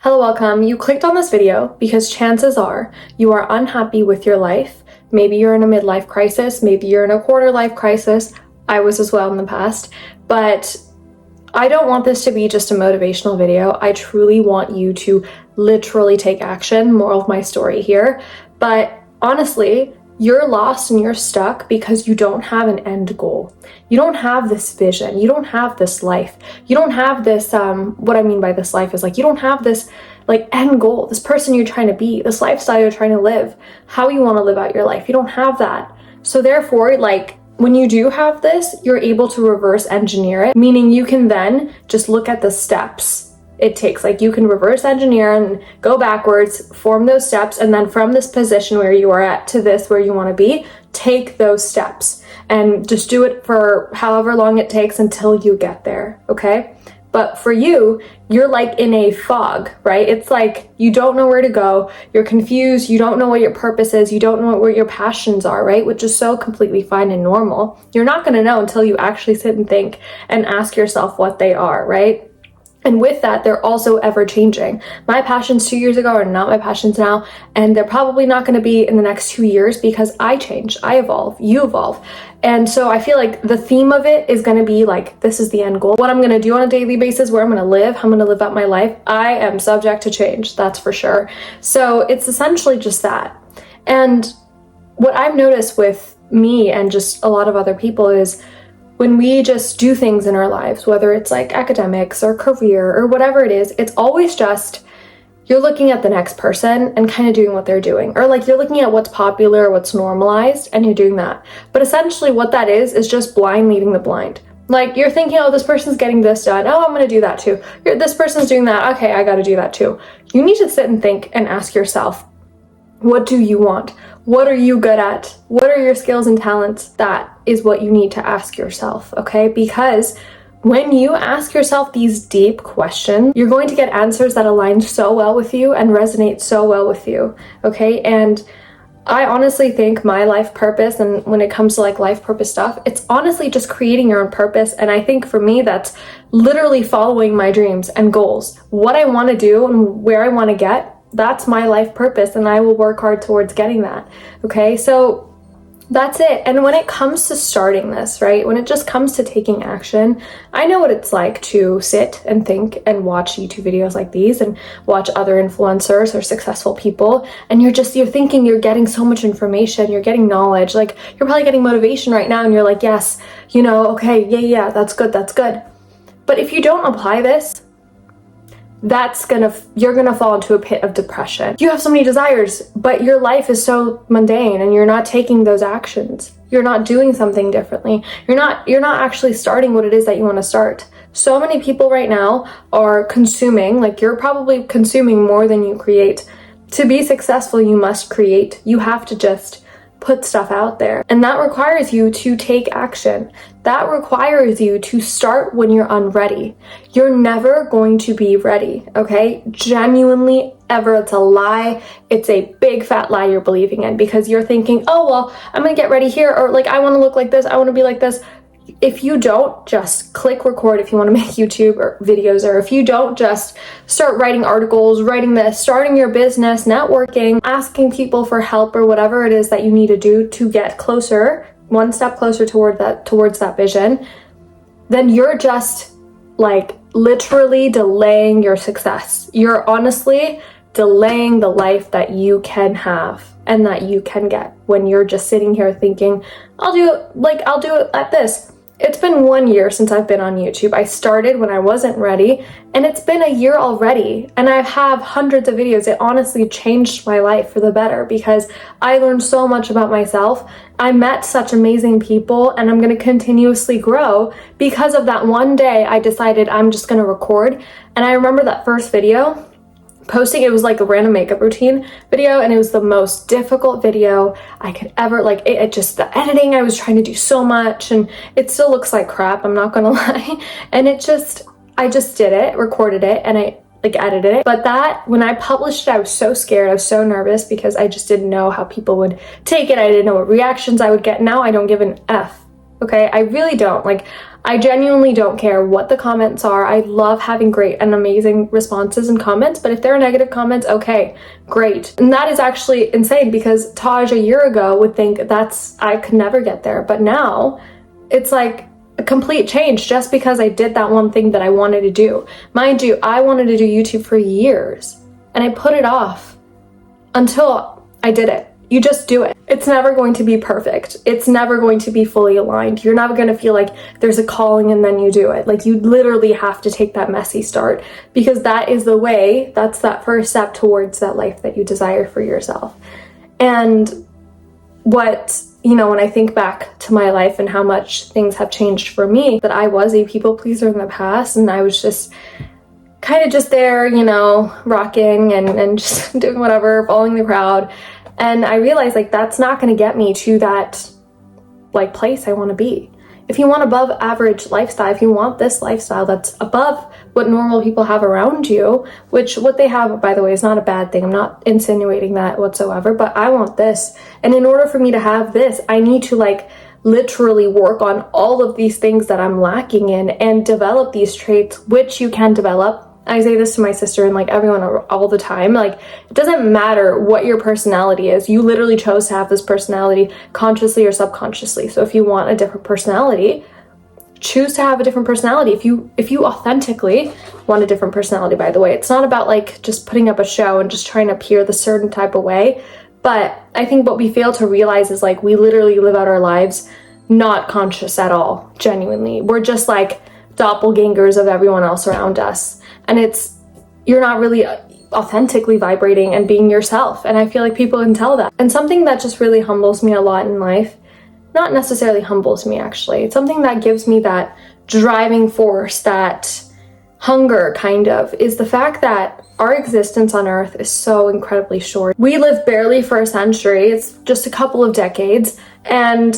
Hello, welcome. You clicked on this video because chances are you are unhappy with your life. Maybe you're in a midlife crisis, maybe you're in a quarter life crisis. I was as well in the past, but I don't want this to be just a motivational video. I truly want you to literally take action. Moral of my story here. But honestly, you're lost and you're stuck because you don't have an end goal. You don't have this vision. You don't have this life. You don't have this, what I mean by this life is like, you don't have this like end goal, this person you're trying to be, this lifestyle you're trying to live, how you want to live out your life. You don't have that. So therefore, like when you do have this, you're able to reverse engineer it, meaning you can then just look at the steps it takes. Like you can reverse engineer and go backwards, form those steps, and then from this position where you are at to this where you want to be, take those steps and just do it for however long it takes until you get there, okay? But for you, you're like in a fog, right? It's like you don't know where to go, you're confused, you don't know what your purpose is, you don't know what your passions are, right? Which is so completely fine and normal. You're not going to know until you actually sit and think and ask yourself what they are, right? And with that, they're also ever changing. My passions 2 years ago are not my passions now, and they're probably not going to be in the next 2 years because I change, I evolve, you evolve. And so I feel like the theme of it is going to be like, this is the end goal. What I'm going to do on a daily basis, where I'm going to live, how I'm going to live out my life, I am subject to change, that's for sure. So it's essentially just that. And what I've noticed with me and just a lot of other people is when we just do things in our lives, whether it's like academics or career or whatever it is, it's always just you're looking at the next person and kind of doing what they're doing. Or like you're looking at what's popular or what's normalized and you're doing that. But essentially what that is just blind leading the blind. Like you're thinking, oh, this person's getting this done. Oh, I'm going to do that too. This person's doing that. Okay, I got to do that too. You need to sit and think and ask yourself, what do you want? What are you good at? What are your skills and talents? That is what you need to ask yourself, okay? Because when you ask yourself these deep questions, you're going to get answers that align so well with you and resonate so well with you, okay? And I honestly think my life purpose, and when it comes to like life purpose stuff, it's honestly just creating your own purpose. And I think for me, that's literally following my dreams and goals. What I want to do and where I want to get, that's my life purpose, and I will work hard towards getting that, okay? So that's it. And when it comes to starting this, right, when it just comes to taking action, I know what it's like to sit and think and watch YouTube videos like these and watch other influencers or successful people, and you're thinking you're getting so much information, you're getting knowledge, like you're probably getting motivation right now, and you're like, yes, you know, okay, yeah, that's good. But if you don't apply this, you're gonna fall into a pit of depression. You have so many desires, but your life is so mundane and you're not taking those actions. You're not doing something differently. You're not actually starting what it is that you want to start. So many people right now are consuming, like you're probably consuming more than you create. To be successful, you must create. You have to just put stuff out there. And that requires you to take action. That requires you to start when you're unready. You're never going to be ready, okay? Genuinely, ever. It's a lie. It's a big fat lie you're believing in because you're thinking, oh, well, I'm gonna get ready here, or like, I wanna look like this, I wanna be like this. If you don't just click record if you want to make YouTube or videos, or if you don't just start writing articles, writing this, starting your business, networking, asking people for help or whatever it is that you need to do to get closer, one step closer towards that vision, then you're just like literally delaying your success. You're honestly delaying the life that you can have and that you can get when you're just sitting here thinking, I'll do it at this. It's been 1 year since I've been on YouTube. I started when I wasn't ready, and it's been a year already, and I have hundreds of videos. It honestly changed my life for the better because I learned so much about myself. I met such amazing people, and I'm going to continuously grow because of that one day I decided I'm just going to record. And I remember that first video posting, it was like a random makeup routine video, and it was the most difficult video I could ever, like it just, the editing, I was trying to do so much, and it still looks like crap, I'm not gonna lie. And I just did it, recorded it, and I like edited it. But that, when I published it, I was so scared, I was so nervous because I just didn't know how people would take it. I didn't know what reactions I would get. Now I don't give an F, okay? I really don't. Like, I genuinely don't care what the comments are. I love having great and amazing responses and comments, but if there are negative comments, okay, great. And that is actually insane, because Taj a year ago would think I could never get there, but now it's like a complete change just because I did that one thing that I wanted to do. Mind you, I wanted to do YouTube for years, and I put it off until I did it. You just do it. It's never going to be perfect. It's never going to be fully aligned. You're never going to feel like there's a calling and then you do it. Like, you literally have to take that messy start, because that is the way, that's that first step towards that life that you desire for yourself. And what, when I think back to my life and how much things have changed for me, that I was a people pleaser in the past, and I was just kind of just there, rocking and just doing whatever, following the crowd. And I realized, like, that's not going to get me to that, like, place I want to be. If you want above average lifestyle, if you want this lifestyle that's above what normal people have around you, which what they have, by the way, is not a bad thing. I'm not insinuating that whatsoever, but I want this. And in order for me to have this, I need to, like, literally work on all of these things that I'm lacking in and develop these traits, which you can develop. I say this to my sister and, like, everyone all the time. Like, it doesn't matter what your personality is. You literally chose to have this personality consciously or subconsciously. So if you want a different personality, choose to have a different personality. If you authentically want a different personality, by the way, it's not about, like, just putting up a show and just trying to appear the certain type of way. But I think what we fail to realize is, like, we literally live out our lives not conscious at all, genuinely. We're just like doppelgangers of everyone else around us. And you're not really authentically vibrating and being yourself. And I feel like people can tell that. And something that just really humbles me a lot in life, not necessarily humbles me actually, it's something that gives me that driving force, that hunger kind of, is the fact that our existence on Earth is so incredibly short. We live barely for a century. It's just a couple of decades. And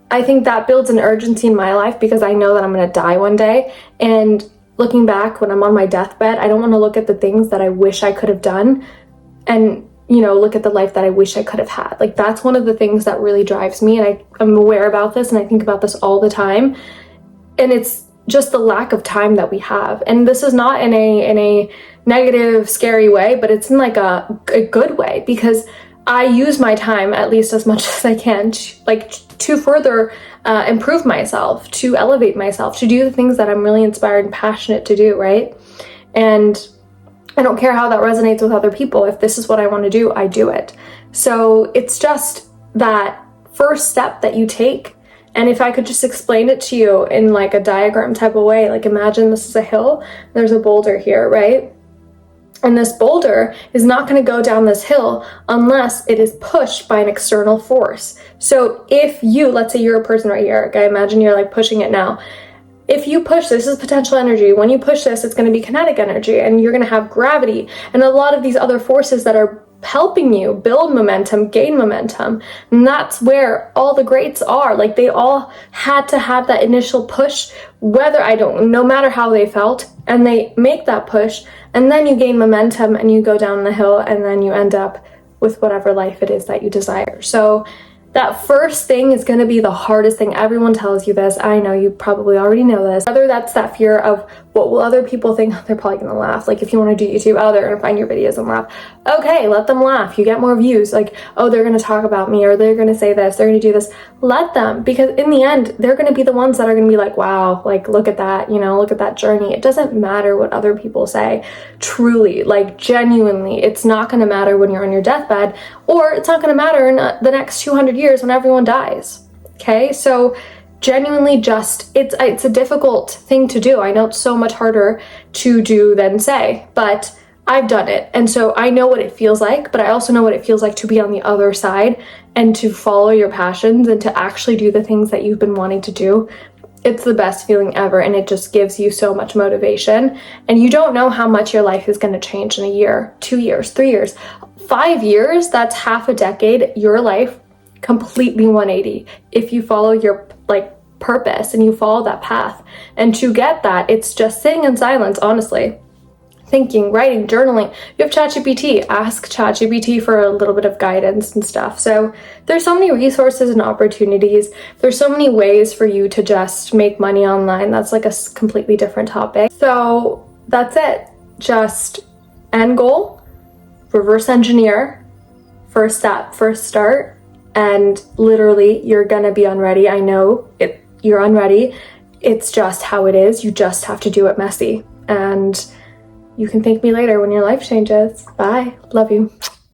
I think that builds an urgency in my life, because I know that I'm going to die one day. And looking back when I'm on my deathbed, I don't want to look at the things that I wish I could have done and, look at the life that I wish I could have had. Like, that's one of the things that really drives me. And I'm aware about this, and I think about this all the time. And it's just the lack of time that we have. And this is not in a negative, scary way, but it's in like a good way, because I use my time at least as much as I can to further improve myself, to elevate myself, to do the things that I'm really inspired and passionate to do, right? And I don't care how that resonates with other people. If this is what I want to do, I do it. So it's just that first step that you take. And if I could just explain it to you in like a diagram type of way, like imagine this is a hill, there's a boulder here, right? And this boulder is not going to go down this hill unless it is pushed by an external force. So if let's say you're a person right here, okay, imagine you're like pushing it now. If you push this is potential energy. When you push this, it's going to be kinetic energy, and you're going to have gravity and a lot of these other forces that are helping you build momentum, gain momentum. And that's where all the greats are. Like, they all had to have that initial push, no matter how they felt, and they make that push, and then you gain momentum and you go down the hill, and then you end up with whatever life it is that you desire. So that first thing is going to be the hardest thing. Everyone tells you this. I know you probably already know this. Whether that's that fear of what will other people think, they're probably going to laugh. Like, if you want to do YouTube, they're going to find your videos and laugh. Okay, let them laugh. You get more views. Like, they're going to talk about me, or they're going to say this, they're going to do this. Let them, because in the end, they're going to be the ones that are going to be like, wow, like, look at that, look at that journey. It doesn't matter what other people say. Truly, like, genuinely, it's not going to matter when you're on your deathbed, or it's not going to matter in the next 200 years when everyone dies. Okay, so genuinely, it's a difficult thing to do. I know it's so much harder to do than say, but I've done it, and so I know what it feels like. But I also know what it feels like to be on the other side and to follow your passions and to actually do the things that you've been wanting to do. It's the best feeling ever, and it just gives you so much motivation. And you don't know how much your life is going to change in a year, 2 years, 3 years, 5 years. That's half a decade. Your life completely 180 if you follow your purpose and you follow that path. And to get that, it's just sitting in silence, honestly, thinking, writing, journaling. You have ChatGPT. Ask ChatGPT for a little bit of guidance and stuff. So there's so many resources and opportunities. There's so many ways for you to just make money online. That's like a completely different topic. So that's it. Just end goal, reverse engineer, first step, first start, and literally you're gonna be unready. I know you're unready. It's just how it is. You just have to do it messy. And you can thank me later when your life changes. Bye. Love you.